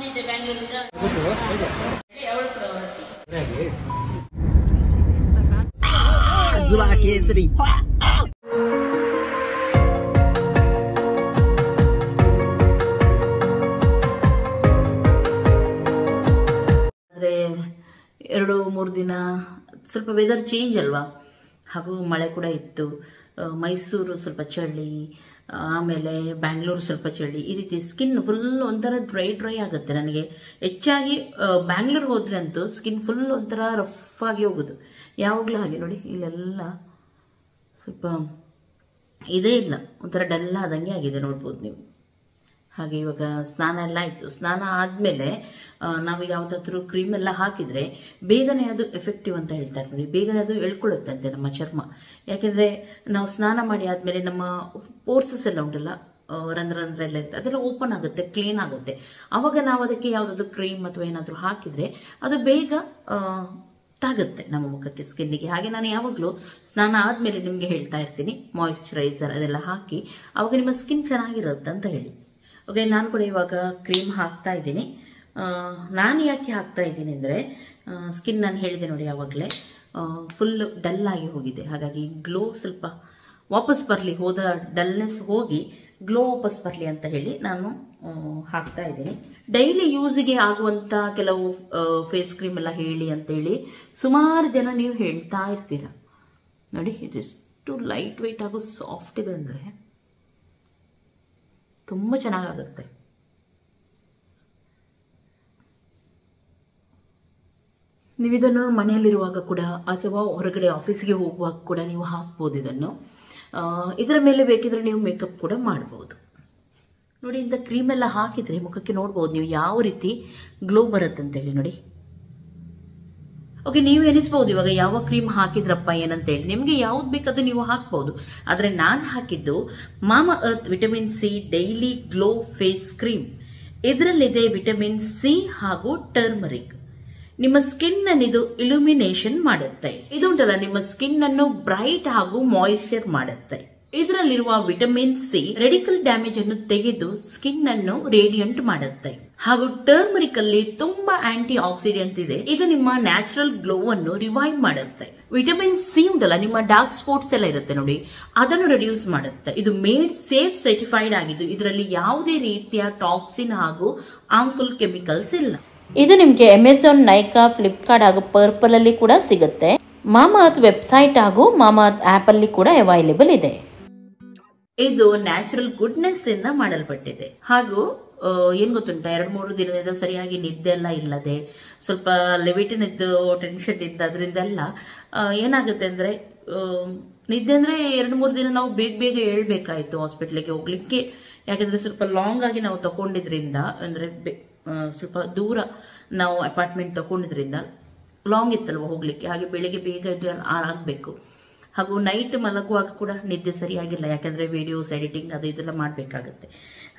ಬಂದಿದ್ದೆ ಬ್ಯಾಂಗ್ಳೂರಿಂದ. ಆದ್ರೆ 2-3 ದಿನ ಸ್ವಲ್ಪ ವೆದರ್ ಚೇಂಜ್ ಅಲ್ವಾ, ಹಾಗೂ ಮಳೆ ಕೂಡ ಇತ್ತು. ಮೈಸೂರು ಸ್ವಲ್ಪ ಚಳಿ, ಆಮೇಲೆ ಬ್ಯಾಂಗ್ಳೂರು ಸ್ವಲ್ಪ ಚಳಿ, ಈ ರೀತಿ ಸ್ಕಿನ್ ಫುಲ್ ಒಂಥರ ಡ್ರೈ ಆಗುತ್ತೆ ನನಗೆ. ಹೆಚ್ಚಾಗಿ ಬ್ಯಾಂಗ್ಳೂರ್ ಹೋದ್ರೆ ಅಂತೂ ಸ್ಕಿನ್ ಫುಲ್ ಒಂಥರ ರಫ್ ಆಗಿ ಹೋಗುದು, ಯಾವಾಗ್ಲೂ ಹಾಗೆ. ನೋಡಿ ಇಲ್ಲೆಲ್ಲ ಸ್ವಲ್ಪ ಇದೇ ಇಲ್ಲ, ಒಂಥರ ಡಲ್ ಆದಂಗೆ ಆಗಿದೆ, ನೋಡ್ಬೋದು ನೀವು. ಹಾಗೆ ಇವಾಗ ಸ್ನಾನ ಎಲ್ಲ ಆಯ್ತು. ಸ್ನಾನ ಆದ್ಮೇಲೆ ನಾವು ಯಾವ್ದಾದ್ರು ಕ್ರೀಮ್ ಎಲ್ಲ ಹಾಕಿದ್ರೆ ಬೇಗನೆ ಅದು ಎಫೆಕ್ಟಿವ್ ಅಂತ ಹೇಳ್ತಾರೆ ನೋಡಿ, ಬೇಗನೆ ಅದು ಎಳ್ಕೊಳ್ಳುತ್ತಂತೆ ನಮ್ಮ ಚರ್ಮ. ಯಾಕೆಂದ್ರೆ ನಾವು ಸ್ನಾನ ಮಾಡಿ ಆದ್ಮೇಲೆ ನಮ್ಮ ಪೋರ್ಸಸ್ ಎಲ್ಲ ಉಂಟಲ್ಲ, ರಂಧ್ರ ಎಲ್ಲ ಇರುತ್ತೆ, ಅದೆಲ್ಲ ಓಪನ್ ಆಗುತ್ತೆ, ಕ್ಲೀನ್ ಆಗುತ್ತೆ. ಅವಾಗ ನಾವು ಅದಕ್ಕೆ ಯಾವ್ದಾದ್ರು ಕ್ರೀಮ್ ಅಥವಾ ಏನಾದ್ರು ಹಾಕಿದ್ರೆ ಅದು ಬೇಗ ತಾಗುತ್ತೆ ನಮ್ಮ ಮುಖಕ್ಕೆ, ಸ್ಕಿನ್ನಿಗೆ. ಹಾಗೆ ನಾನು ಯಾವಾಗಲೂ ಸ್ನಾನ ಆದ್ಮೇಲೆ ನಿಮ್ಗೆ ಹೇಳ್ತಾ ಇರ್ತೀನಿ, ಮಾಯಿಶ್ಚರೈಸರ್ ಅದೆಲ್ಲ ಹಾಕಿ, ಅವಾಗ ನಿಮ್ಮ ಸ್ಕಿನ್ ಚೆನ್ನಾಗಿರುತ್ತೆ ಅಂತ ಹೇಳಿ. ಓಕೆ, ನಾನು ಕೂಡ ಇವಾಗ ಕ್ರೀಮ್ ಹಾಕ್ತಾ ಇದ್ದೀನಿ. ನಾನು ಯಾಕೆ ಹಾಕ್ತಾ ಇದ್ದೀನಿ ಅಂದರೆ, ಸ್ಕಿನ್ ನಾನು ಹೇಳಿದೆ ನೋಡಿ ಯಾವಾಗಲೇ ಫುಲ್ ಡಲ್ ಆಗಿ ಹೋಗಿದೆ, ಹಾಗಾಗಿ ಗ್ಲೋ ಸ್ವಲ್ಪ ವಾಪಸ್ ಬರಲಿ, ಹೋದ ಡಲ್ನೆಸ್ ಹೋಗಿ ಗ್ಲೋ ವಾಪಸ್ ಬರಲಿ ಅಂತ ಹೇಳಿ ನಾನು ಹಾಕ್ತಾ ಇದ್ದೀನಿ. ಡೈಲಿ ಯೂಸ್ಗೆ ಆಗುವಂತ ಕೆಲವು ಫೇಸ್ ಕ್ರೀಮ್ ಎಲ್ಲ ಹೇಳಿ ಅಂತ ಹೇಳಿ ಸುಮಾರು ಜನ ನೀವು ಹೇಳ್ತಾ ಇರ್ತೀರ. ನೋಡಿ ಇದೆಷ್ಟು ಲೈಟ್ ವೆಯ್ಟ್ ಹಾಗೂ ಸಾಫ್ಟ್ ಇದೆ ಅಂದರೆ ತುಂಬ ಚೆನ್ನಾಗಾಗುತ್ತೆ. ನೀವಿದನ್ನು ಮನೆಯಲ್ಲಿರುವಾಗ ಕೂಡ ಅಥವಾ ಹೊರಗಡೆ ಆಫೀಸ್ಗೆ ಹೋಗುವಾಗ ಕೂಡ ನೀವು ಹಾಕ್ಬೋದು ಇದನ್ನು. ಇದರ ಮೇಲೆ ಬೇಕಿದ್ರೆ ನೀವು ಮೇಕಪ್ ಕೂಡ ಮಾಡ್ಬೋದು. ನೋಡಿ, ಇಂಥ ಕ್ರೀಮ್ ಎಲ್ಲ ಹಾಕಿದ್ರೆ ಮುಖಕ್ಕೆ ನೋಡ್ಬೋದು ನೀವು ಯಾವ ರೀತಿ ಗ್ಲೋ ಬರುತ್ತಂತೇಳಿ. ನೋಡಿ, ಓಕೆ, ನೀವು ಎನಿಸ್ಬೋದು ಇವಾಗ ಯಾವ ಕ್ರೀಮ್ ಹಾಕಿದ್ರಪ್ಪ ಏನಂತೇಳಿ. ನಿಮಗೆ ಯಾವ್ದು ಬೇಕಾದ್ರೂ ನೀವು ಹಾಕ್ಬೋದು. ಆದ್ರೆ ನಾನು ಹಾಕಿದ್ದು Mamaearth vitamin C daily glow face cream. ಇದರಲ್ಲಿದೆ ವಿಟಮಿನ್ ಸಿ ಹಾಗೂ ಟರ್ಮರಿಕ್. ನಿಮ್ಮ ಸ್ಕಿನ್ ಅನ್ನು ಇದು ಇಲ್ಯುಮಿನೇಷನ್ ಮಾಡುತ್ತೆ. ಇದು ಉಂಟಲ್ಲ, ನಿಮ್ಮ ಸ್ಕಿನ್ ಅನ್ನು ಬ್ರೈಟ್ ಹಾಗೂ ಮಾಯಿಶ್ಚರ್ ಮಾಡುತ್ತೆ. ಇದರಲ್ಲಿರುವ ವಿಟಮಿನ್ ಸಿ ರೆಡಿಕಲ್ ಡ್ಯಾಮೇಜ್ ಅನ್ನು ತೆಗೆದು ಸ್ಕಿನ್ ಅನ್ನು ರೇಡಿಯಂಟ್ ಮಾಡುತ್ತೆ. ಹಾಗೂ ಟರ್ಮರಿಕ್ ಅಲ್ಲಿ ತುಂಬಾ ಆಂಟಿ ಆಕ್ಸಿಡೆಂಟ್ ಇದೆ, ಇದು ನಿಮ್ಮ ನ್ಯಾಚುರಲ್ ಗ್ಲೋ ಅನ್ನು ರಿವೈವ್ ಮಾಡುತ್ತೆ. ವಿಟಮಿನ್ ಸಿ ಉಂಟಲ್ಲ, ನಿಮ್ಮ ಡಾರ್ಕ್ ಸ್ಪಾಟ್ಸ್ ಎಲ್ಲ ಇರುತ್ತೆ ನೋಡಿ, ಅದನ್ನು ರೆಡ್ಯೂಸ್ ಮಾಡುತ್ತೆ. ಇದು ಮೇಡ್ ಸೇಫ್ ಸರ್ಟಿಫೈಡ್ ಆಗಿದ್ದು ಇದರಲ್ಲಿ ಯಾವುದೇ ರೀತಿಯ ಟಾಕ್ಸಿನ್ ಹಾಗೂ ಹಾರ್ಮ್ಫುಲ್ ಕೆಮಿಕಲ್ಸ್ ಇಲ್ಲ. ಇದು ನಿಮಗೆ ಅಮೆಜಾನ್, ನೈಕಾ, ಫ್ಲಿಪ್ಕಾರ್ಟ್ ಹಾಗೂ ಪರ್ಪಲ್ ಅಲ್ಲಿ ಕೂಡ ಸಿಗುತ್ತೆ. ಮಾಮಾ ಅರ್ತ್ ವೆಬ್ಸೈಟ್ ಹಾಗೂ ಮಾಮಾ ಅರ್ತ್ ಆಪ್ ಅಲ್ಲಿ ಕೂಡ ಅವೈಲೇಬಲ್ ಇದೆ. ಇದು ನ್ಯಾಚುರಲ್ ಗುಡ್ನೆಸ್ ಇಂದ ಮಾಡಲ್ಪಟ್ಟಿದೆ. ಹಾಗೂ ಏನ್ ಗೊತ್ತುಂಟ, 2-3 ದಿನದಿಂದ ಸರಿಯಾಗಿ ನಿದ್ದೆ ಎಲ್ಲ ಇಲ್ಲದೆ, ಸ್ವಲ್ಪ ಲೆವಿಟಿನಿದ್ದು ಟೆನ್ಷನ್ ಇದ್ದ, ಅದರಿಂದೆಲ್ಲ ಏನಾಗುತ್ತೆ ಅಂದ್ರೆ, ನಿದ್ದೆ ಅಂದ್ರೆ 2-3 ದಿನ ನಾವು ಬೇಗ ಹೇಳ್ಬೇಕಾಯ್ತು ಹಾಸ್ಪಿಟ್ಲಿಗೆ ಹೋಗ್ಲಿಕ್ಕೆ. ಯಾಕಂದ್ರೆ ಸ್ವಲ್ಪ ಲಾಂಗ್ ಆಗಿ ನಾವು ತಗೊಂಡಿದ್ರಿಂದ, ಅಂದ್ರೆ ಸ್ವಲ್ಪ ದೂರ ನಾವು ಅಪಾರ್ಟ್ಮೆಂಟ್ ತಗೊಂಡಿದ್ರಿಂದ ಲಾಂಗ್ ಇತ್ತಲ್ವ ಹೋಗ್ಲಿಕ್ಕೆ. ಹಾಗೆ ಬೆಳಿಗ್ಗೆ ಬೇಗ ಇದು ಆಗ್ಬೇಕು. ಹಾಗೂ ನೈಟ್ ಮಲಗುವಾಗ ಕೂಡ ನಿದ್ದೆ ಸರಿಯಾಗಿಲ್ಲ, ಯಾಕಂದ್ರೆ ವಿಡಿಯೋಸ್ ಎಡಿಟಿಂಗ್ ಅದು ಇದೆಲ್ಲ ಮಾಡ್ಬೇಕಾಗತ್ತೆ.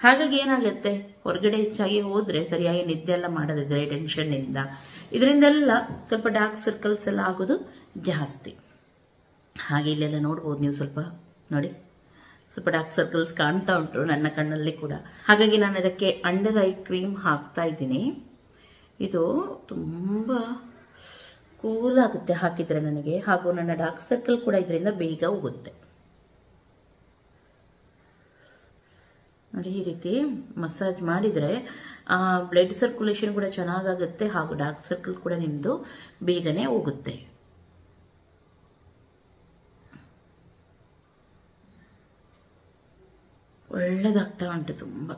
ಹಾಗಾಗಿ ಏನಾಗುತ್ತೆ, ಹೊರಗಡೆ ಹೆಚ್ಚಾಗಿ ಹೋದ್ರೆ ಸರಿಯಾಗಿ ನಿದ್ದೆ ಎಲ್ಲ ಮಾಡೋದಿದ್ರೆ ಟೆನ್ಷನ್ ಇಂದ, ಇದರಿಂದೆಲ್ಲ ಸ್ವಲ್ಪ ಡಾರ್ಕ್ ಸರ್ಕಲ್ಸ್ ಎಲ್ಲ ಆಗೋದು ಜಾಸ್ತಿ. ಹಾಗೆ ಇಲ್ಲೆಲ್ಲ ನೋಡ್ಬೋದು ನೀವು, ಸ್ವಲ್ಪ ನೋಡಿ, ಸ್ವಲ್ಪ ಡಾರ್ಕ್ ಸರ್ಕಲ್ಸ್ ಕಾಣ್ತಾ ಉಂಟು ನನ್ನ ಕಣ್ಣಲ್ಲಿ ಕೂಡ. ಹಾಗಾಗಿ ನಾನು ಅದಕ್ಕೆ ಅಂಡರ್ ಐ ಕ್ರೀಮ್ ಹಾಕ್ತಾ ಇದ್ದೀನಿ. ಇದು ತುಂಬಾ ಕೂಲ್ ಆಗುತ್ತೆ ಹಾಕಿದ್ರೆ ನನಗೆ, ಹಾಗೂ ನನ್ನ ಡಾರ್ಕ್ ಸರ್ಕಲ್ ಕೂಡ ಇದರಿಂದ ಬೇಗ ಹೋಗುತ್ತೆ. ನೋಡಿ, ಈ ರೀತಿ ಮಸಾಜ್ ಮಾಡಿದ್ರೆ ಬ್ಲಡ್ ಸರ್ಕ್ಯುಲೇಷನ್ ಕೂಡ ಚೆನ್ನಾಗಾಗುತ್ತೆ, ಹಾಗೂ ಡಾರ್ಕ್ ಸರ್ಕಲ್ ಕೂಡ ನಿಮ್ದು ಬೇಗನೆ ಹೋಗುತ್ತೆ. ಒಳ್ಳೆದಾಗ್ತಾ ಉಂಟು ತುಂಬ.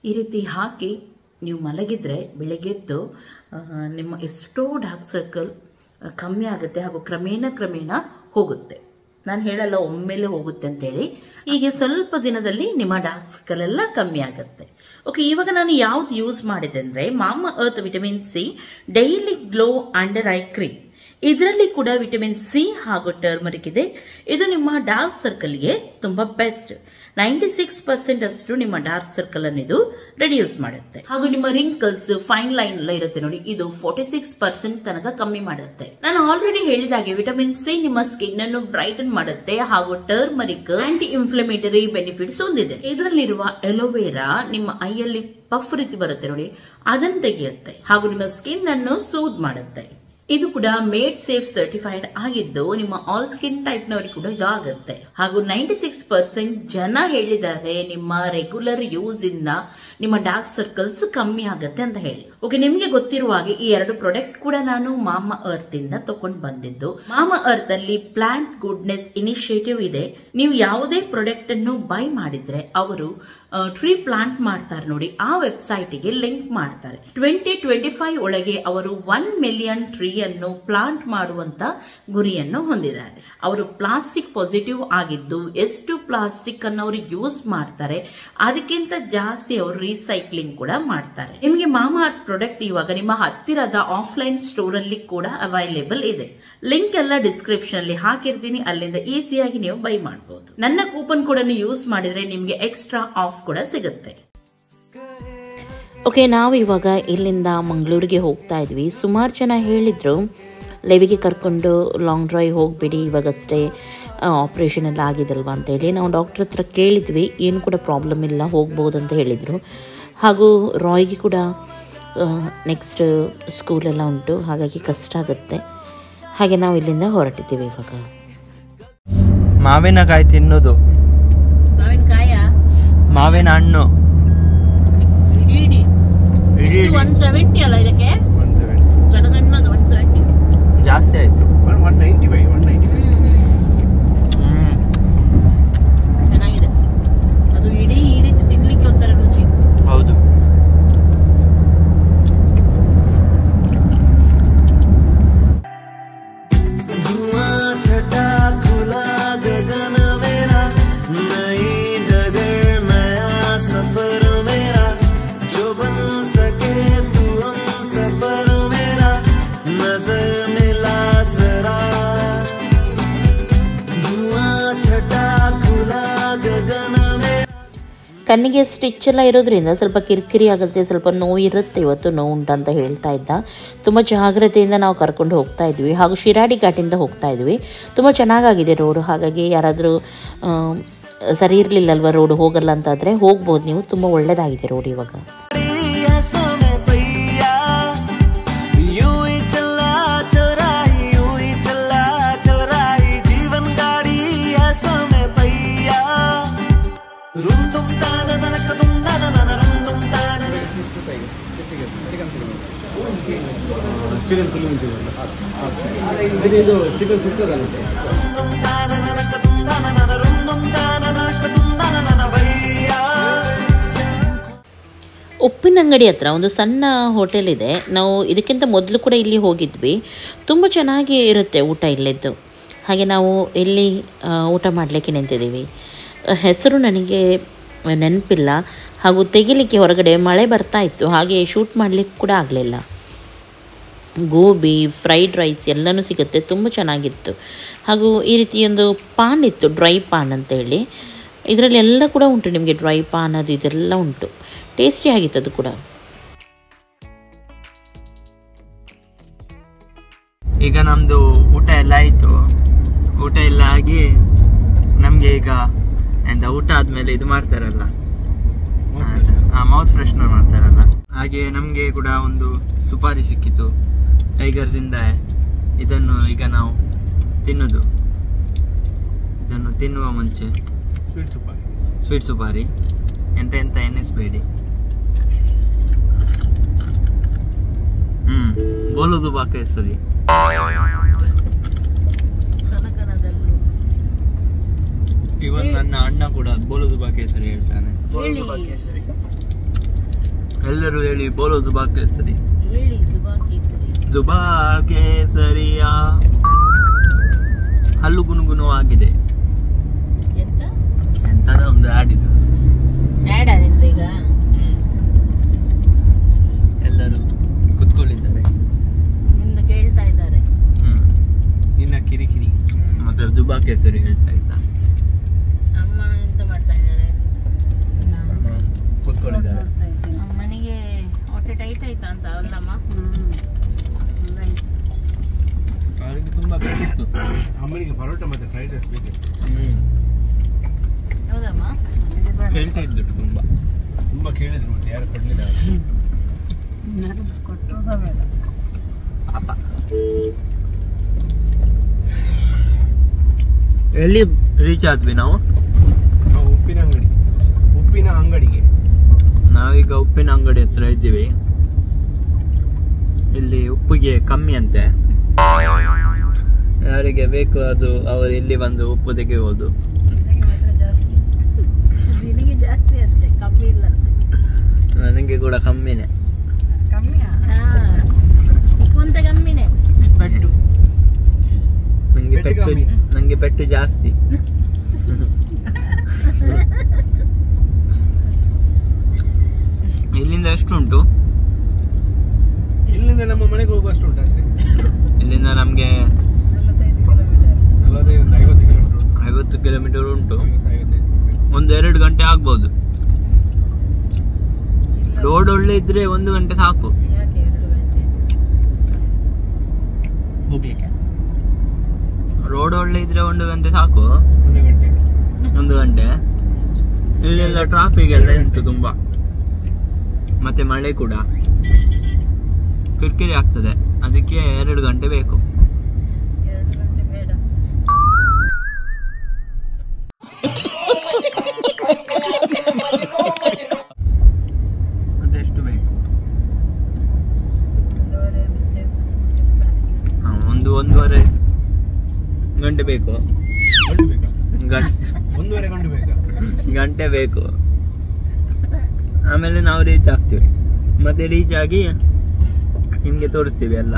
ಈ ರೀತಿ ಹಾಕಿ ನೀವು ಮಲಗಿದ್ರೆ ಬೆಳಗ್ಗೆದ್ದು ನಿಮ್ಮ ಎಷ್ಟೋ ಡಾರ್ಕ್ ಸರ್ಕಲ್ ಕಮ್ಮಿ ಆಗುತ್ತೆ, ಹಾಗೂ ಕ್ರಮೇಣ ಹೋಗುತ್ತೆ. ನಾನು ಹೇಳಲ್ಲ ಒಮ್ಮೆಲೆ ಹೋಗುತ್ತೆ ಅಂತೇಳಿ, ಹೀಗೆ ಸ್ವಲ್ಪ ದಿನದಲ್ಲಿ ನಿಮ್ಮ ಡಾರ್ಕ್ ಸರ್ಕಲ್ ಎಲ್ಲ ಕಮ್ಮಿ ಆಗುತ್ತೆ. ಓಕೆ, ಇವಾಗ ನಾನು ಯಾವ್ದು ಯೂಸ್ ಮಾಡಿದೆ ಅಂದ್ರೆ ಮಾಮಾ earth vitamin C daily glow under I cream. ಇದರಲ್ಲಿ ಕೂಡ ವಿಟಮಿನ್ ಸಿ ಹಾಗೂ ಟರ್ಮರಿಕ್ ಇದೆ. ಇದು ನಿಮ್ಮ ಡಾರ್ಕ್ ಸರ್ಕಲ್ಗೆ ತುಂಬಾ ಬೆಸ್ಟ್. 96% ಅಷ್ಟು ನಿಮ್ಮ ಡಾರ್ಕ್ ಸರ್ಕಲ್ ಅನ್ನು ಇದು ರಿಡ್ಯೂಸ್ ಮಾಡುತ್ತೆ. ಹಾಗೂ ನಿಮ್ಮ ರಿಂಕಲ್ಸ್, ಫೈನ್ ಲೈನ್ ಎಲ್ಲ ಇರುತ್ತೆ ನೋಡಿ, ಇದು 46% ತನಕ ಕಮ್ಮಿ ಮಾಡುತ್ತೆ. ನಾನು ಆಲ್ರೆಡಿ ಹೇಳಿದಾಗೆ ವಿಟಮಿನ್ ಸಿ ನಿಮ್ಮ ಸ್ಕಿನ್ ಅನ್ನು ಬ್ರೈಟನ್ ಮಾಡುತ್ತೆ ಹಾಗೂ ಟರ್ಮರಿಕ್ ಆಂಟಿ ಇನ್ಫ್ಲಮೇಟರಿ ಬೆನಿಫಿಟ್ಸ್ ಹೊಂದಿದೆ. ಇದರಲ್ಲಿರುವ ಎಲೋವೆರಾ ನಿಮ್ಮ ಐಯಲ್ಲಿ ಪಫ್ ರೀತಿ ಬರುತ್ತೆ ನೋಡಿ, ಅದನ್ನು ತೆಗೆಯುತ್ತೆ ಹಾಗೂ ನಿಮ್ಮ ಸ್ಕಿನ್ ಅನ್ನು ಸೂದ್ ಮಾಡುತ್ತೆ. ಇದು ಕೂಡ ಮೇಡ್ ಸೇಫ್ ಸರ್ಟಿಫೈಡ್ ಆಗಿದ್ದು ನಿಮ್ಮ ಆಲ್ ಸ್ಕಿನ್ ಟೈಪ್ ನವರಿಗೆ ಕೂಡ ಇದು ಆಗುತ್ತೆ. ಹಾಗೂ 96% ಜನ ಹೇಳಿದ್ದಾರೆ ನಿಮ್ಮ ರೆಗ್ಯುಲರ್ ಯೂಸ್ ಇಂದ ನಿಮ್ಮ ಡಾರ್ಕ್ ಸರ್ಕಲ್ಸ್ ಕಮ್ಮಿ ಆಗುತ್ತೆ ಅಂತ ಹೇಳಿ. ಓಕೆ, ನಿಮ್ಗೆ ಗೊತ್ತಿರುವ ಹಾಗೆ ಈ 2 ಪ್ರಾಡಕ್ಟ್ ಕೂಡ ನಾನು ಮಾಮಾ ಅರ್ತ್ ಇಂದ ತಗೊಂಡು ಬಂದಿದ್ದು. ಮಾಮಾ ಅರ್ತ್ ಅಲ್ಲಿ ಪ್ಲಾಂಟ್ ಗುಡ್ನೆಸ್ ಇನಿಷಿಯೇಟಿವ್ ಇದೆ. ನೀವು ಯಾವುದೇ ಪ್ರಾಡಕ್ಟ್ ಅನ್ನು ಬೈ ಮಾಡಿದ್ರೆ ಅವರು ಟ್ರೀ ಪ್ಲಾಂಟ್ ಮಾಡ್ತಾರೆ ನೋಡಿ, ಆ ವೆಬ್ಸೈಟ್ ಗೆ ಲಿಂಕ್ ಮಾಡ್ತಾರೆ. 2025 ಒಳಗೆ ಅವರು 1 ಮಿಲಿಯನ್ ಟ್ರೀ ಅನ್ನು ಪ್ಲಾಂಟ್ ಮಾಡುವಂತ ಗುರಿಯನ್ನು ಹೊಂದಿದ್ದಾರೆ. ಅವರು ಪ್ಲಾಸ್ಟಿಕ್ ಪಾಸಿಟಿವ್ ಆಗಿದ್ದು ಎಷ್ಟು ಪ್ಲಾಸ್ಟಿಕ್ ಅನ್ನು ಅವರು ಯೂಸ್ ಮಾಡ್ತಾರೆ ಅದಕ್ಕಿಂತ ಜಾಸ್ತಿ ಅವರು ರೀಸೈಕ್ಲಿಂಗ್ ಕೂಡ ಮಾಡ್ತಾರೆ. ನಿಮಗೆ ಮಾಮಾ ಅರ್ತ್ ಪ್ರಾಡಕ್ಟ್ ಇವಾಗ ನಿಮ್ಮ ಹತ್ತಿರದ ಆಫ್ಲೈನ್ ಸ್ಟೋರ್ ಅಲ್ಲಿ ಕೂಡ ಅವೈಲೇಬಲ್ ಇದೆ. ಲಿಂಕ್ ಎಲ್ಲ ಡಿಸ್ಕ್ರಿಪ್ಷನ್ ಅಲ್ಲಿ ಹಾಕಿರ್ತೀನಿ, ಅಲ್ಲಿಂದ ಈಸಿಯಾಗಿ ನೀವು ಬೈ ಮಾಡಬಹುದು. ನನ್ನ ಕೂಪನ್ ಕೂಡ ಯೂಸ್ ಮಾಡಿದ್ರೆ ನಿಮ್ಗೆ ಎಕ್ಸ್ಟ್ರಾ ಆಫ್ ಕೂಡ ಸಿಗುತ್ತೆ. ಓಕೆ, ನಾವು ಇವಾಗ ಇಲ್ಲಿಂದ ಮಂಗಳೂರಿಗೆ ಹೋಗ್ತಾ ಇದ್ವಿ. ಸುಮಾರು ಜನ ಹೇಳಿದ್ರು ಲೆವಿಗೆ ಕರ್ಕೊಂಡು ಲಾಂಗ್ ಡ್ರೈವ್ ಹೋಗ್ಬಿಡಿ, ಇವಾಗಷ್ಟೇ ಆಪ್ರೇಷನ್ ಎಲ್ಲ ಆಗಿದಲ್ವಾ ಅಂತ ಹೇಳಿ. ನಾವು ಡಾಕ್ಟರ್ ಹತ್ರ ಕೇಳಿದ್ವಿ, ಏನು ಕೂಡ ಪ್ರಾಬ್ಲಮ್ ಇಲ್ಲ, ಹೋಗ್ಬೋದು ಅಂತ ಹೇಳಿದರು. ಹಾಗೂ ರಾಯ್ಗೆ ಕೂಡ ನೆಕ್ಸ್ಟ್ ಸ್ಕೂಲೆಲ್ಲ ಉಂಟು, ಹಾಗಾಗಿ ಕಷ್ಟ ಆಗುತ್ತೆ. ಹಾಗೆ ನಾವು ಇಲ್ಲಿಂದ ಹೊರಟಿದ್ದೀವಿ. ಇವಾಗ ಮಾವಿನಕಾಯಿ ತಿನ್ನೋದು, ಮಾವಿನ ಹಣ್ಣು 170 ಅಲ್ಲ ಇದಕ್ಕೆ, 170 ಜಾಸ್ತಿ ಆಯ್ತು. 190 ಚೆನ್ನಾಗಿದೆ. ಅದು ಇಡೀ ಈ ರೀತಿ ತಿನ್ಲಿಕ್ಕೆ ಒಂಥರ ರುಚಿ. ಹೌದು. ಕಣ್ಣಿಗೆ ಸ್ಟಿಚ್ ಎಲ್ಲ ಇರೋದ್ರಿಂದ ಸ್ವಲ್ಪ ಕಿರಿಕಿರಿ ಆಗುತ್ತೆ, ಸ್ವಲ್ಪ ನೋವು ಇರುತ್ತೆ. ಇವತ್ತು ನೋವು ಉಂಟಂತ ಹೇಳ್ತಾ ಇದ್ದ. ತುಂಬ ಜಾಗ್ರತೆಯಿಂದ ನಾವು ಕರ್ಕೊಂಡು ಹೋಗ್ತಾ ಇದ್ವಿ. ಹಾಗೂ ಶಿರಾಡಿ ಘಾಟಿಂದ ಹೋಗ್ತಾ ಇದ್ವಿ. ತುಂಬ ಚೆನ್ನಾಗಾಗಿದೆ ರೋಡು, ಹಾಗಾಗಿ ಯಾರಾದರೂ ಸರಿ ಇರಲಿಲ್ಲಲ್ವ ರೋಡು ಹೋಗಲ್ಲ ಅಂತಾದರೆ ಹೋಗ್ಬೋದು ನೀವು. ತುಂಬ ಒಳ್ಳೆಯದಾಗಿದೆ ರೋಡ್ ಇವಾಗ. ಉಪ್ಪಿನಂಗಡಿ ಹತ್ರ ಒಂದು ಸಣ್ಣ ಹೋಟೆಲ್ ಇದೆ. ನಾವು ಇದಕ್ಕಿಂತ ಮೊದಲು ಕೂಡ ಇಲ್ಲಿ ಹೋಗಿದ್ವಿ. ತುಂಬ ಚೆನ್ನಾಗಿ ಇರುತ್ತೆ ಊಟ ಇಲ್ಲಿದ್ದು. ಹಾಗೆ ನಾವು ಇಲ್ಲಿ ಊಟ ಮಾಡಲಿಕ್ಕೆ ನಿಂತಿದ್ದೀವಿ. ಹೆಸರು ನನಗೆ ನೆನಪಿಲ್ಲ. ಹಾಗೂ ತೆಗಿಲಿಕ್ಕೆ ಹೊರಗಡೆ ಮಳೆ ಬರ್ತಾ ಇತ್ತು, ಹಾಗೆ ಶೂಟ್ ಮಾಡಲಿಕ್ಕೆ ಕೂಡ ಆಗಲಿಲ್ಲ. ಗೋಬಿ, ಫ್ರೈಡ್ ರೈಸ್ ಎಲ್ಲನೂ ಸಿಗುತ್ತೆ, ತುಂಬ ಚೆನ್ನಾಗಿತ್ತು. ಹಾಗೂ ಈ ರೀತಿಯೊಂದು ಪಾನ್ ಇತ್ತು, ಡ್ರೈ ಪಾನ್ ಅಂತ ಹೇಳಿ. ಇದರಲ್ಲಿ ಎಲ್ಲ ಕೂಡ ಉಂಟು ನಿಮಗೆ, ಡ್ರೈ ಪಾನ್ ಅದು ಇದೆಲ್ಲ ಉಂಟು. ಟೇಸ್ಟಿ ಆಗಿತ್ತು ಅದು ಕೂಡ. ಈಗ ನಮ್ಮದು ಊಟ ಎಲ್ಲ ಆಯಿತು. ಊಟ ಎಲ್ಲ ಆಗಿ ನಮಗೆ ಈಗ ಎಂತ ಊಟ ಆದಮೇಲೆ ಇದು ಮಾಡ್ತಾರಲ್ಲ, ಮೌತ್ ಫ್ರೆಶ್ನರ್ ಮಾಡ್ತಾರಲ್ಲ, ಹಾಗೆ ನಮಗೆ ಕೂಡ ಒಂದು ಸುಪಾರಿ ಸಿಕ್ಕಿತು ಟೈಗರ್ಸ್ ಇಂದ. ಇದನ್ನು ಈಗ ನಾವು ತಿನ್ನೋದು. ಇದನ್ನು ತಿನ್ನುವ ಮುಂಚೆ ಸ್ವೀಟ್ ಸುಪಾರಿ ಎಂತ ಎನ್ನಿಸ್ಬೇಡಿ. ಬೋಲೋದು ಬಾಕ ಹೆಸರಿ. ಇವನ್ ನನ್ನ ಅಣ್ಣ ಕೂಡ ಬೋಲೋದು ಬಾಕ ಹೆಸರಿ ಹೇಳ್ತಾನೆ. ಎಲ್ಲರೂ ಹೇಳಿ ಬೋಲೋದು ಬಾಕ ಹೆಸರಿ. ಜುಬಾ ಕೇಸರಿಯ. ಹಲ್ಲು ಗುನುಗುನು ಆಗಿದೆ. ಎಂತದ ಒಂದು ಆಡಿದು ಈಗ ಎಲ್ಲರೂ ಕುತ್ಕೊಳ್ಳಿದ್ದಾರೆ, ಕೇಳ್ತಾ ಇದ್ದಾರೆ. ನನಗೆ ಪರೋಟ ಮತ್ತೆ ಫ್ರೈಡ್ ರೈಸ್ ಬೇಕು. ಹೌದಮ್ಮ ಕೇಳ್ತಾ ಇದ್ದು ತುಂಬ ಕೇಳಿದ್ರು ಮತ್ತೆ ಯಾರು ಕೊಡಲಿಲ್ಲ. ಕೊಟ್ಟರು ಸಹ ಬೇಡ ಪಾಪ. ಎಲ್ಲಿ ರೀಚ್ ಆದ್ವಿ ನಾವು? ಉಪ್ಪಿನ ಅಂಗಡಿಗೆ. ನಾವೀಗ ಉಪ್ಪಿನ ಅಂಗಡಿ ಹತ್ರ ಇದ್ದೀವಿ. ಇಲ್ಲಿ ಉಪ್ಪಿಗೆ ಕಮ್ಮಿ ಅಂತೆ, ಯಾರಿಗೆ ಬೇಕು ಅದು ಅವರು ಇಲ್ಲಿ ಬಂದು ಉಪ್ಪು ತೆಗೆಯಬಹುದು. ಜಾಸ್ತಿ ಅಂತೆ, ಕಮ್ಮಿ ಇಲ್ಲ. ನನಗೆ ಕೂಡ ಕಮ್ಮಿನೇ. ಕಮ್ಮಿಯಾ? ಉಪ್ಪು ಅಂತ ಕಮ್ಮಿನೇ. ಪೆಟ್ಟು ನಂಗೆ ಪೆಟ್ಟು ಜಾಸ್ತಿ. ಇಲ್ಲಿಂದ ಎಷ್ಟು ಉಂಟು? ಇಲ್ಲಿಂದ ನಮ್ಮ ಮನೆಗೆ ಹೋಗುವಷ್ಟು ಉಂಟು ಅಷ್ಟೇ. ಇಲ್ಲಿಂದ ನಮ್ಗೆ 50 ಕಿಲೋಮೀಟರ್ ಉಂಟು. 1-2 ಗಂಟೆ ಆಗ್ಬೋದು. ರೋಡ್ ಒಳ್ಳೆ ಇದ್ರೆ 1 ಗಂಟೆ ಸಾಕು ಹೋಗ್ಲಿಕ್ಕೆ. ರೋಡ್ ಒಳ್ಳೆ ಇದ್ರೆ 1 ಗಂಟೆ ಸಾಕು. 1 ಗಂಟೆ. ಇಲ್ಲೆಲ್ಲ ಟ್ರಾಫಿಕ್ ಎಲ್ಲ ಉಂಟು ತುಂಬಾ, ಮತ್ತೆ ಮಳೆ ಕೂಡ ಕಿರಿಕಿರಿ ಆಗ್ತದೆ. ಅದಕ್ಕೆ 2 ಗಂಟೆ ಬೇಕು. 2 ಗಂಟೆ ಬೇಡ. ಅದೆಷ್ಟು ಬೇಕು? 1-1.5 ಗಂಟೆ ಬೇಕು. 1.5 ಗಂಟೆ ಬೇಕಾ? ಗಂಟೆ ಬೇಕು. ಆಮೇಲೆ ನಾವು ರೀಚ್ ಆಗ್ತೀವಿ. ಮತ್ತೆ ರೀಚ್ ಆಗಿ ನಿಮ್ಗೆ ತೋರಿಸ್ತೀವಿ ಎಲ್ಲ.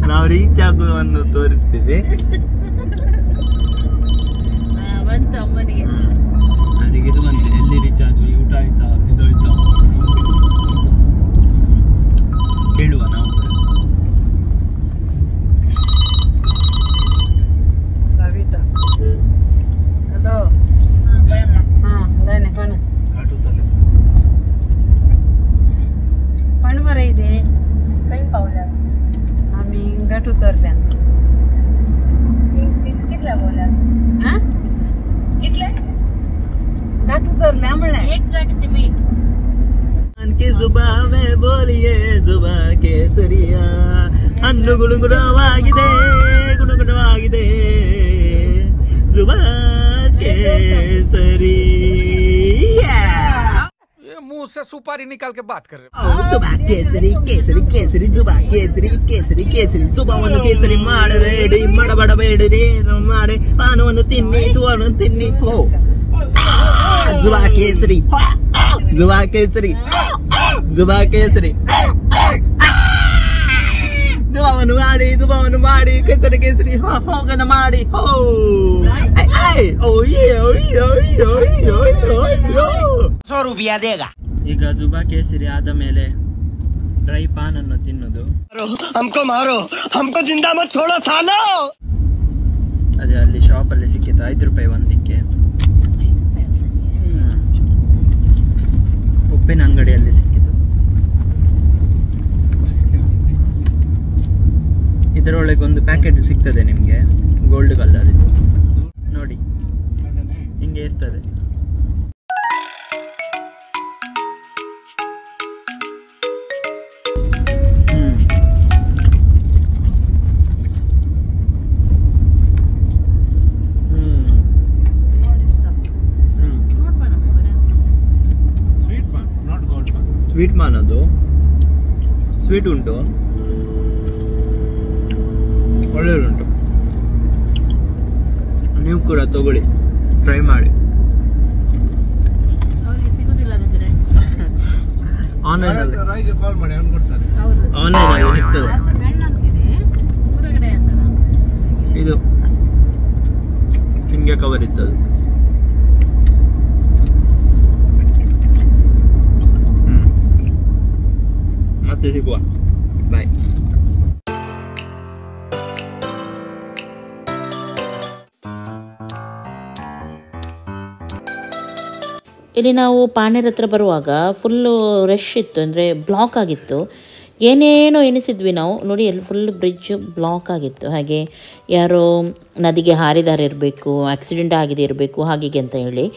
ನಾವು ರೀಚ್ ಆಗುವುದನ್ನು ತೋರಿಸ್ತೀವಿ. ಬಂತು ಅಮ್ಮನಿಗೆ. ಅವರಿಗೆ ಇದು ಬಂತು, ಎಲ್ಲಿ ರೀಚ್ ಆದ್ವಿ, ಊಟ ಆಯ್ತಾ, ಇದು ಆಯ್ತಾ ಕೇಳುವ ನಾವು ಕೂಡ. ಹಲೋ. पण बरं इथे काही पावल्या आम्ही घाट उतरल्या. कितल्या बोला? कितल्या घाट उतरल्या म्हणल्या. एक घाट तुम्ही की जुबा में बोलिए जुबा केसरिया ಹಣ್ಣು ಗುಣಗುಣವಾಗಿದೆ ಗುಣಗುಣವಾಗಿದೆ जुबा केसरी. मुंह से सुपारी निकाल के बात कर रहे जुबा केसरी केसರಿ ಕೇಸರಿ जुबा केसरी ಕೇಸರಿ ಕೇಸರಿ ಸುಬಾವನ್ನು ಕೇಸರಿ ಮಾಡಬೇಡಿ ಮಾಡಬೇಡಿ ಮಾಡಿ ಪಾನವನ್ನು ತಿನ್ನಿ ಸುವರ್ಣ ತಿನ್ನಿ ಹೋ जुबा केसरी जुबा केसरी जुबा केसರಿ ಜುಬಾವನ್ನು ಮಾಡಿ ಕೇಸರಿ ಕೇಸರಿ ಹೋಗನ ಮಾಡಿ ಹೋ. ₹100 ದೇಗಾ. ಈಗ ಜುಬಾ ಕೇಸರಿ ಆದ ಮೇಲೆ ಡ್ರೈ ಪಾನ್ ಅನ್ನು ತಿನ್ನೋದು. हमको मारो हमको जिंदा मत छोड़ो सालो. ಅದೇ ಅಲ್ಲಿ ಶಾಪ್ ಅಲ್ಲಿ ಸಿಕ್ಕಿತ್ತು ₹5 ಒಂದಕ್ಕೆ. ಉಪ್ಪಿನ ಅಂಗಡಿಯಲ್ಲಿ ಸಿಕ್ಕಿತು. ಇದರೊಳಗೆ ಒಂದು ಪ್ಯಾಕೆಟ್ ಸಿಗ್ತದೆ ನಿಮಗೆ, ಗೋಲ್ಡ್ ಕಲರ್ ಇದು ನೋಡಿ, ಹಿಂಗೆ ಇರ್ತದೆ. ಸ್ವೀಟ್ ಪಾನ್, ಅದು ಸ್ವೀಟ್ ಉಂಟು, ಒಳ್ಳೆಯದುಂಟು. ನೀವು ಕೂಡ ತಗೊಳ್ಳಿ, ಟ್ರೈ ಮಾಡಿ. ಆನ್ಲೈನ್ ಅಲ್ಲಿ ಸಿಗ್ತದೆ. ಇದು ಹಿಂಗೆ ಕವರ್ ಇತ್ತದು. ಮತ್ತೆ ಸಿಗುವ, ಬಾಯ್. ಇಲ್ಲಿ ನಾವು ಪಾಣೇರ್ ಹತ್ರ ಬರುವಾಗ ಫುಲ್ಲು ರಶ್ ಇತ್ತು, ಅಂದರೆ ಬ್ಲಾಕ್ ಆಗಿತ್ತು. ಏನೇನೋ ಎನಿಸಿದ್ವಿ ನಾವು ನೋಡಿ, ಅಲ್ಲಿ ಫುಲ್ ಬ್ರಿಡ್ಜ್ ಬ್ಲಾಕ್ ಆಗಿತ್ತು. ಹಾಗೆ ಯಾರೋ ನದಿಗೆ ಹಾರಿದಾರೆ ಇರಬೇಕು, ಆಕ್ಸಿಡೆಂಟ್ ಆಗಿದೆ ಇರಬೇಕು ಹಾಗೆ ಅಂತ ಹೇಳಿ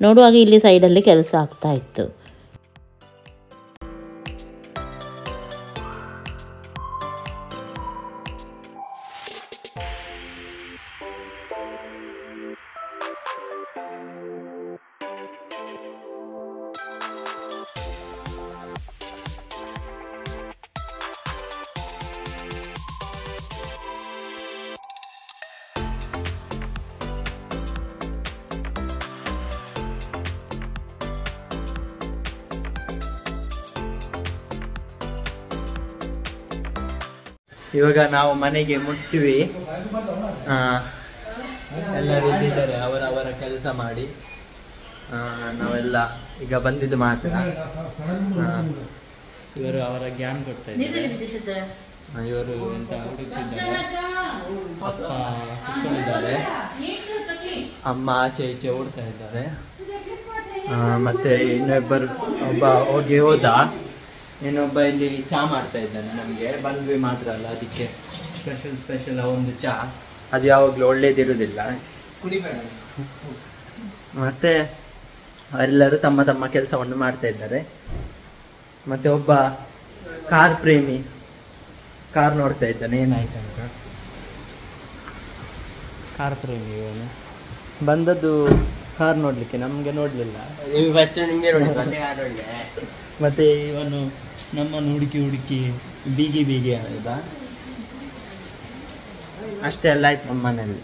ನೋಡುವಾಗ ಇಲ್ಲಿ ಸೈಡಲ್ಲಿ ಕೆಲಸ ಆಗ್ತಾ ಇತ್ತು. ಇವಾಗ ನಾವು ಮನೆಗೆ ಮುಟ್ಟಿವಿ. ಎಲ್ಲರೂ ಇದ್ದಾರೆ ಅವರವರ ಕೆಲಸ ಮಾಡಿ. ನಾವೆಲ್ಲ ಈಗ ಬಂದಿದ್ದು ಮಾತ್ರ. ಇವರು ಅವರ ಗ್ಯಾನ್ ಕೊಡ್ತಾ ಇದ್ದಾರೆ. ಇವರು ಎಂತ ಹುಡುಕ್ತಿದ್ದಾರೆ. ಅಪ್ಪ ಕುತ್ಕೊಂಡಿದ್ದಾರೆ, ಅಮ್ಮ ಆಚೆ ಈಚೆ ಓಡ್ತಾ ಇದ್ದಾರೆ. ಮತ್ತೆ ಒಬ್ಬ ಹೋಗಿ ಹೋದ, ಇನ್ನೊಬ್ಬ ಇಲ್ಲಿ ಚಾ ಮಾಡ್ತಾ ಇದ್ದಾನೆ. ನಮಗೆ ಬಂದ್ವಿ ಮಾತ್ರ ಅಲ್ಲ, ಅದಕ್ಕೆ ಸ್ಪೆಷಲ್ ಒಂದು ಚಾ, ಅದು ಯಾವಾಗಲೂ ಒಳ್ಳೇದಿರುವುದಿಲ್ಲ, ಕುಡಿಬೇಡ. ಮತ್ತೆ ಅವರೆಲ್ಲರೂ ತಮ್ಮ ತಮ್ಮ ಕೆಲಸವನ್ನು ಮಾಡ್ತಾ ಇದ್ದಾರೆ. ಮತ್ತೆ ಒಬ್ಬ ಕಾರ್ ಪ್ರೇಮಿ ಕಾರ್ ನೋಡ್ತಾ ಇದ್ದಾನೆ, ಏನಾಯ್ತಂತ. ಕಾರ್ ಪ್ರೇಮಿ ಇವನು ಬಂದದ್ದು ಕಾರ್ ನೋಡ್ಲಿಕ್ಕೆ, ನಮ್ಗೆ ನೋಡ್ಲಿಲ್ಲ. ಮತ್ತೆ ಇವನು ನಮ್ಮನ್ನು ಹುಡುಕಿ ಬೀಗಿ ಆದ. ಅಷ್ಟೇ ಎಲ್ಲ ಆಯ್ತು ನಮ್ಮ ಮನೆಯಲ್ಲಿ.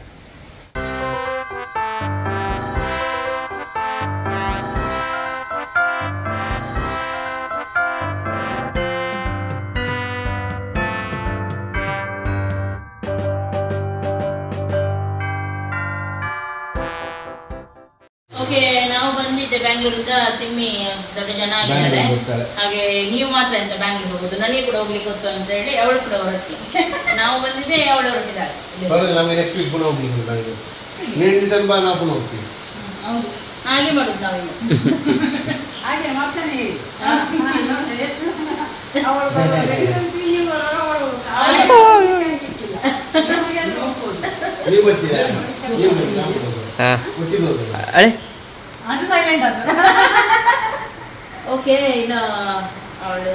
ಓಕೆ, ನಾವು ಬಂದಿದ್ದೆ ಬ್ಯಾಂಗ್ಳೂರಿಂದ. ತಿಮ್ಮಿ ದೊಡ್ಡ ಜನ ಆಗಿದ್ದಾರೆ. ಹಾಗೆ ನೀವು ಮಾತ್ರ ಅಂತ ಬ್ಯಾಂಗ್ಳೂರ್ ಹೋಗುದು, ನನಗೆ ಕೂಡ ಹೋಗ್ಲಿಕ್ಕೆ ಗೊತ್ತು ಅಂತ ಹೇಳಿ ಅವಳು ಕೂಡ ಹೊರಟಿ. ನಾವು ಬಂದಿದ್ದೆ, ಅವಳು ಹೊರಟಿದ್ದಾಳೆ. ಹೌದು, ಹಾಗೆ ಮಾಡುದು ನಾವು. ಓಕೆ, ಇನ್ನು ಅವಳು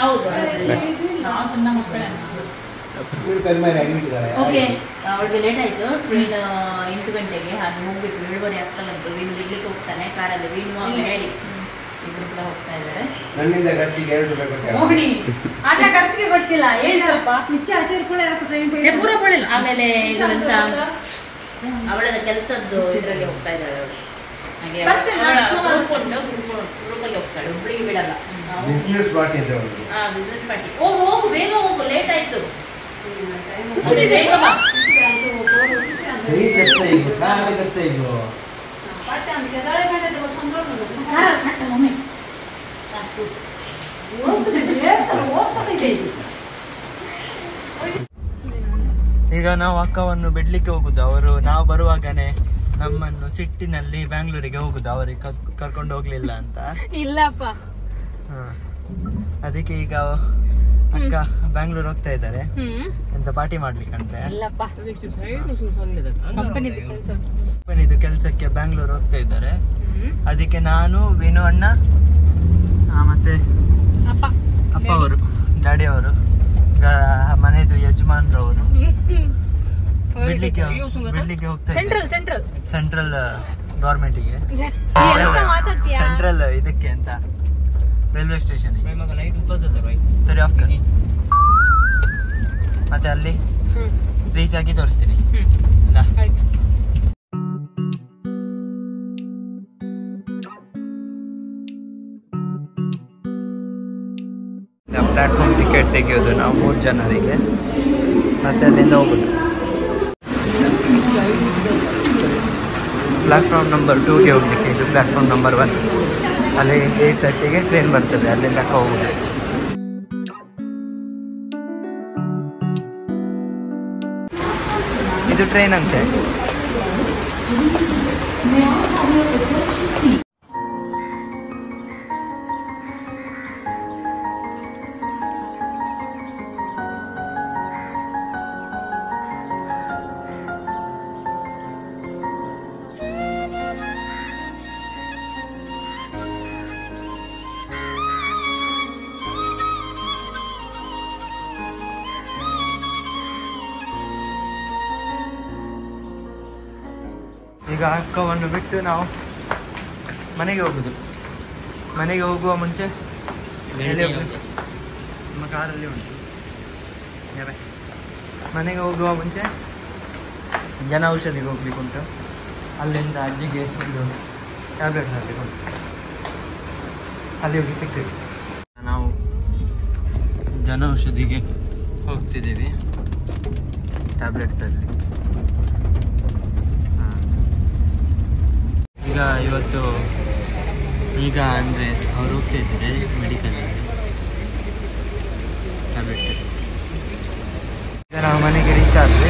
ಹೌದು, ಓಕೆ. ಅವಳಿಗೆ ಲೇಟ್ ಆಯ್ತು, ಟ್ರೈನ್ 8 ಗಂಟೆಗೆ. ಹಾಗೆ ಹೋಗ್ಬಿಟ್ಟು 7:30 ಆಗ್ತಲಂತು. ವೀಣು ಬಿಡ್ಲಿಕ್ಕೆ ಹೋಗ್ತಾನೆ ಕಾರಲ್ಲಿ. ವೀಣು ಡ್ಯಾಡಿ ಇಬ್ರು ಕೂಡ ಹೋಗ್ತಾ ಇದ್ದಾರೆ. ನನ್ನಿಂದ ಖರ್ಚಿಗೆ 2 ರೂಪಾಯಿ ಖರ್ಚಿಗೆ ಗೊತ್ತಿಲ್ಲ, ಹೇಳಿ ಸ್ವಲ್ಪ. ಪೂರ ಕೊಡಿಲ್ಲ. ಆಮೇಲೆ ಇದರಿಂದ ಅವಳ ಕೆಲಸದ್ದು ಇದರಲ್ಲಿ ಹೋಗ್ತಾ ಇದ್ದಾಳೆ ಅವಳು. ಹಾಗೆ ಗ್ರೂಪಲ್ಲಿ ಹೋಗ್ತಾಳೆ, ಒಬ್ಬಳಿಗೆ ಬಿಡಲ್ಲ. ಬಿಸ್ನೆಸ್ ಪಾರ್ಟಿ ಇದೆ. Business party. ಹೋಗು ಬೇಗ ಹೋಗು, ಲೇಟ್ ಆಯ್ತು. ಬೇಗ ಬಾ. ಈಗ ನಾವು ಅಕ್ಕವನ್ನು ಬಿಡ್ಲಿಕ್ಕೆ ಹೋಗುದು. ನಾವು ಬರುವಾಗನೆ ನಮ್ಮನ್ನು ಸಿಟ್ಟಿನಲ್ಲಿ ಬ್ಯಾಂಗ್ಳೂರಿಗೆ ಹೋಗುದು, ಅವರಿಗೆ ಕರ್ಕೊಂಡು ಹೋಗ್ಲಿಲ್ಲ ಅಂತ. ಇಲ್ಲಪ್ಪ, ಅದಕ್ಕೆ ಈಗ ಅಕ್ಕ ಬ್ಯಾಂಗ್ಳೂರ್ ಹೋಗ್ತಾ ಇದ್ದಾರೆ. ಎಂತ ಪಾರ್ಟಿ ಮಾಡ್ಲಿಕ್ಕಂತೆ. ಕಂಪನಿದು ಕೆಲಸಕ್ಕೆ ಬ್ಯಾಂಗ್ಳೂರ್ ಹೋಗ್ತಾ ಇದ್ದಾರೆ. ಅದಕ್ಕೆ ನಾನು, ವಿನು ಅಣ್ಣ, ಮತ್ತೆ ಅಪ್ಪ ಅವರು, ಡ್ಯಾಡಿ ಅವರು, ಮನೆದು ಯಜಮಾನ್ರವರು ಬಿಡ್ಲಿಕ್ಕೆ ಹೋಗ್ತಾ ಇದ್ದಾರೆ. ಸೆಂಟ್ರಲ್ ಗವರ್ಮೆಂಟ್ಗೆ, ಸೆಂಟ್ರಲ್ ಇದಕ್ಕೆ ಅಂತ ರೈಲ್ವೆ ಸ್ಟೇಷನ್. ಮತ್ತೆ ಅಲ್ಲಿ ರೀಚ್ ಆಗಿ ತೋರಿಸ್ತೀನಿ. ಪ್ಲಾಟ್ಫಾರ್ಮ್ ಟಿಕೆಟ್ ತೆಗೆಯೋದು ನಾವು 3 ಜನರಿಗೆ, ಮತ್ತೆ ಅಲ್ಲಿಂದ ಹೋಗೋದು. ಪ್ಲಾಟ್ಫಾರ್ಮ್ ನಂಬರ್ 2ಗೆ ಹೋಗ್ಲಿಕ್ಕೆ, ಇದು ಪ್ಲಾಟ್ಫಾರ್ಮ್ ನಂಬರ್ 1. ಅಲ್ಲಿ 8:30ಗೆ ಟ್ರೈನ್ ಬರ್ತದೆ, ಅಲ್ಲಿಂದ ಹೋಗೋದು. ಇದು ಟ್ರೈನ್ ಅಂತೆ. ಈಗ ಅಕ್ಕವನ್ನು ಬಿಟ್ಟು ನಾವು ಮನೆಗೆ ಹೋಗುದು. ಮನೆಗೆ ಹೋಗುವ ಮುಂಚೆ ನಮ್ಮ ಕಾರಲ್ಲಿ ಉಂಟು. ಮನೆಗೆ ಹೋಗುವ ಮುಂಚೆ ಜನೌಷಧಿಗೆ ಹೋಗ್ಲಿಕ್ಕೆ ಉಂಟು. ಅಲ್ಲಿಂದ ಅಜ್ಜಿಗೆ ಒಂದು ಟ್ಯಾಬ್ಲೆಟ್ ಹಾಕಲಿಕ್ಕೆ ಉಂಟು. ಅಲ್ಲಿ ಹೋಗಿ ಸಿಗ್ತೇವೆ. ನಾವು ಜನೌಷಧಿಗೆ ಹೋಗ್ತಿದ್ದೇವೆ ಟ್ಯಾಬ್ಲೆಟ್ ತರಲಿ. ಈಗ ಅಂದರೆ ಅವ್ರು ಹೋಗ್ತಾ ಇದ್ದಾರೆ ಮೆಡಿಕಲಲ್ಲಿ ಟ್ಯಾಬ್ಲೆಟ್. ಈಗ ನಾವು ಮನೆಗೆ ರೀಚ್ ಆದ್ವಿ.